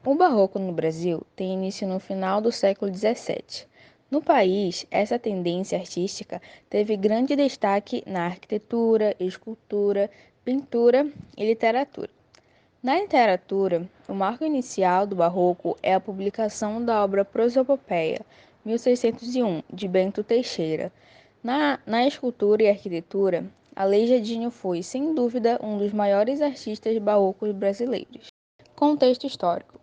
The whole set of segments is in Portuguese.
O barroco no Brasil tem início no final do século XVII. No país, essa tendência artística teve grande destaque na arquitetura, escultura, pintura e literatura. Na literatura, o marco inicial do barroco é a publicação da obra Prosopopeia, 1601, de Bento Teixeira. Na escultura e arquitetura, Aleijadinho foi, sem dúvida, um dos maiores artistas barrocos brasileiros. Contexto histórico.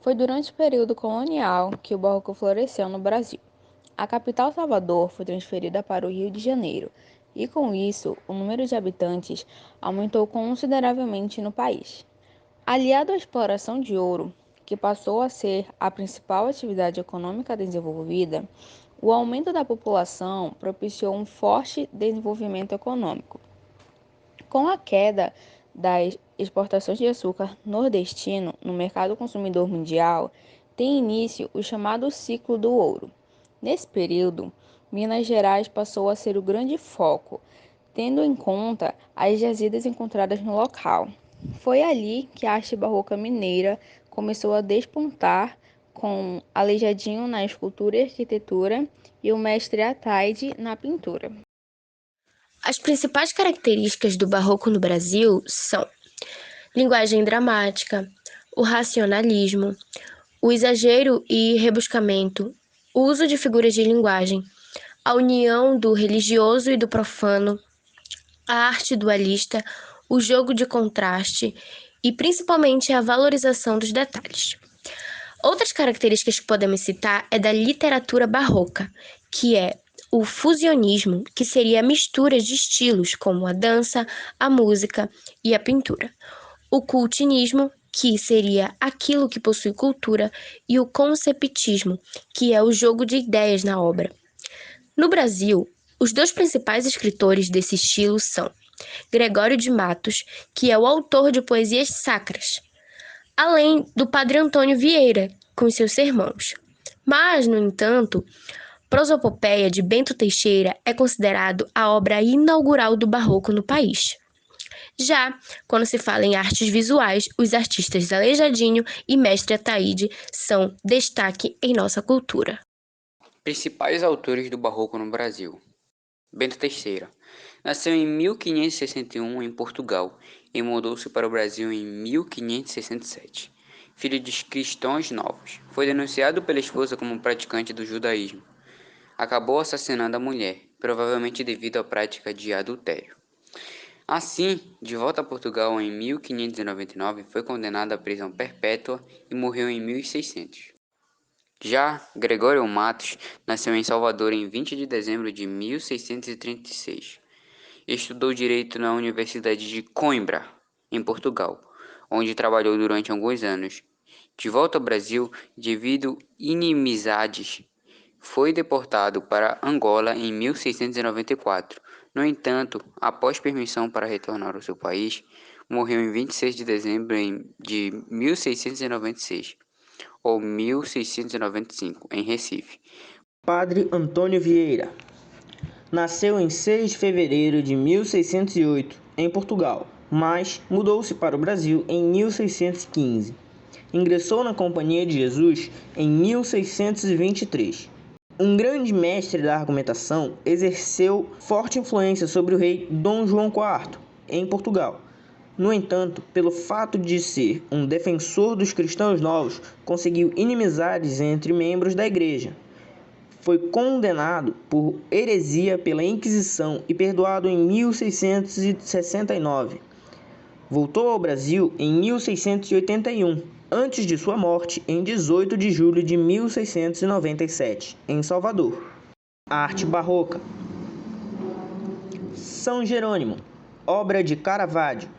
Foi durante o período colonial que o barroco floresceu no Brasil. A capital Salvador foi transferida para o Rio de Janeiro, e com isso, o número de habitantes aumentou consideravelmente no país. Aliado à exploração de ouro, que passou a ser a principal atividade econômica desenvolvida, o aumento da população propiciou um forte desenvolvimento econômico. Com a queda das exportações de açúcar nordestino no mercado consumidor mundial, tem início o chamado ciclo do ouro. Nesse período, Minas Gerais passou a ser o grande foco, tendo em conta as jazidas encontradas no local. Foi ali que a arte barroca mineira começou a despontar, com Aleijadinho na escultura e arquitetura e o mestre Ataide na pintura. As principais características do barroco no Brasil são linguagem dramática, o racionalismo, o exagero e rebuscamento, o uso de figuras de linguagem, a união do religioso e do profano, a arte dualista, o jogo de contraste e principalmente a valorização dos detalhes. Outras características que podemos citar é da literatura barroca, que é o fusionismo, que seria a mistura de estilos como a dança, a música e a pintura. O cultinismo, que seria aquilo que possui cultura, e o conceptismo, que é o jogo de ideias na obra. No Brasil, os dois principais escritores desse estilo são Gregório de Matos, que é o autor de poesias sacras, além do Padre Antônio Vieira, com seus sermões. Mas, no entanto, Prosopopeia de Bento Teixeira é considerado a obra inaugural do barroco no país. Já, quando se fala em artes visuais, os artistas Aleijadinho e Mestre Ataíde são destaque em nossa cultura. Principais autores do Barroco no Brasil. Bento Teixeira. Nasceu em 1561 em Portugal e mudou-se para o Brasil em 1567. Filho de cristãos novos, foi denunciado pela esposa como praticante do judaísmo. Acabou assassinando a mulher, provavelmente devido à prática de adultério. Assim, de volta a Portugal em 1599, foi condenado à prisão perpétua e morreu em 1600. Já Gregório Matos nasceu em Salvador em 20 de dezembro de 1636. Estudou Direito na Universidade de Coimbra, em Portugal, onde trabalhou durante alguns anos. De volta ao Brasil, devido inimizades, foi deportado para Angola em 1694. No entanto, após permissão para retornar ao seu país, morreu em 26 de dezembro de 1696, ou 1695, em Recife. Padre Antônio Vieira. Nasceu em 6 de fevereiro de 1608, em Portugal, mas mudou-se para o Brasil em 1615. Ingressou na Companhia de Jesus em 1623. Um grande mestre da argumentação, exerceu forte influência sobre o rei Dom João IV, em Portugal. No entanto, pelo fato de ser um defensor dos cristãos novos, conseguiu inimizades entre membros da igreja. Foi condenado por heresia pela Inquisição e perdoado em 1669. Voltou ao Brasil em 1681, antes de sua morte em 18 de julho de 1697, em Salvador. Arte barroca. São Jerônimo, obra de Caravaggio.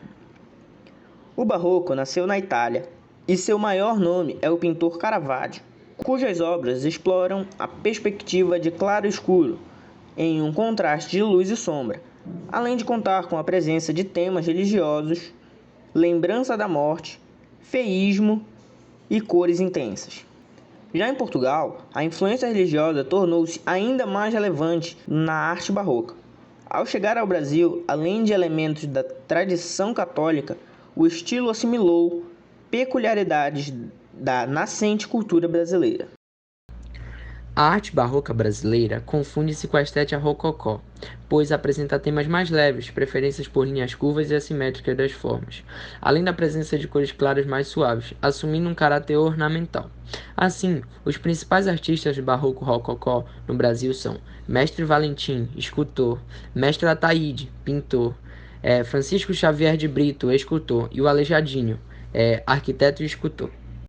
O barroco nasceu na Itália e seu maior nome é o pintor Caravaggio, cujas obras exploram a perspectiva de claro e escuro, em um contraste de luz e sombra, além de contar com a presença de temas religiosos, lembrança da morte, feísmo e cores intensas. Já em Portugal, a influência religiosa tornou-se ainda mais relevante na arte barroca. Ao chegar ao Brasil, além de elementos da tradição católica, o estilo assimilou peculiaridades da nascente cultura brasileira. A arte barroca brasileira confunde-se com a estética rococó, pois apresenta temas mais leves, preferências por linhas curvas e assimétricas das formas, além da presença de cores claras mais suaves, assumindo um caráter ornamental. Assim, os principais artistas do barroco rococó no Brasil são Mestre Valentim, escultor, Mestre Ataíde, pintor, Francisco Xavier de Brito, escultor, e o Aleijadinho, arquiteto e escultor.